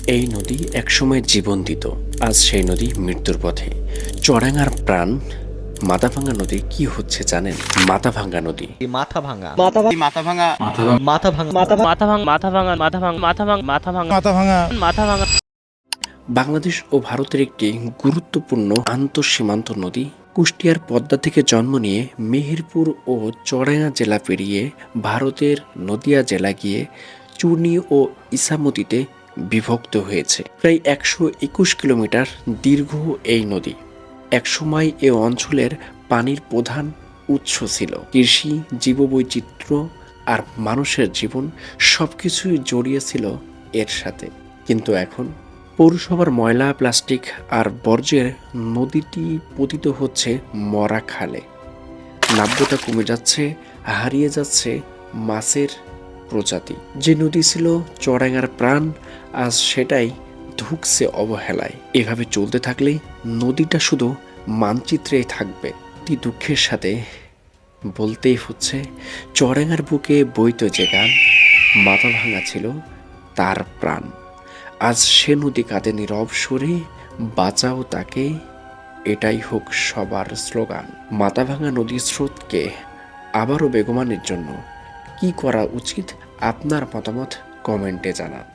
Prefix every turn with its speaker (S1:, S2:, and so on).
S1: এই নদী একসময় জীবন দিত, আজ সেই নদী মৃত্যুর পথে। চড়াঙ্গার প্রাণ মাথাভাঙ্গা নদীর কি হচ্ছে জানেন? মাথাভাঙ্গা নদী
S2: মাথা ভাঙা
S3: মাথা ভাঙা
S2: মাথা ভাঙা
S3: মাথা ভাঙা
S4: মাথা ভাঙা।
S1: বাংলাদেশ ও ভারতের একটি গুরুত্বপূর্ণ আন্তঃসীমান্ত নদী। কুষ্টিয়ার পদ্মা থেকে জন্ম নিয়ে মেহেরপুর ও চড়াঙ্গা জেলা পেরিয়ে ভারতের নদিয়া জেলা গিয়ে চূর্ণী ও ইসামতিতে বিভক্ত হয়েছে। প্রায় 121 কিলোমিটার দীর্ঘ এই নদী একসময় এ অঞ্চলের পানির প্রধান উৎস ছিল। কৃষি, জীববৈচিত্র্য আর মানুষের জীবন সবকিছুই জড়িয়ে ছিল এর সাথে। কিন্তু এখন পৌরসভার ময়লা, প্লাস্টিক আর বর্জ্যের নদীটি পতিত হচ্ছে মরা খালে। নাব্যতা কমে যাচ্ছে, হারিয়ে যাচ্ছে মাছের প্রজাতি। যে নদী ছিল চড়াঙ্গার প্রাণ, আজ সেটাই ধুঁকছে অবহেলায়। এভাবে চলতে থাকলে নদীটা শুধু মানচিত্রেই থাকবে। অতি দুঃখের সাথে বলতেই হচ্ছে, চড়াঙ্গার বুকে বইতো যে গান, মাথা ভাঙা ছিল তার প্রাণ। আজ সে নদী কাঁদে নীরব সুরে, বাঁচাও তাকে, এটাই হোক সবার স্লোগান। মাথাভাঙা নদীর স্রোতকে আবারও বেগমানের জন্য কি করা উচিত? আপনার মতামত কমেন্টে জানান।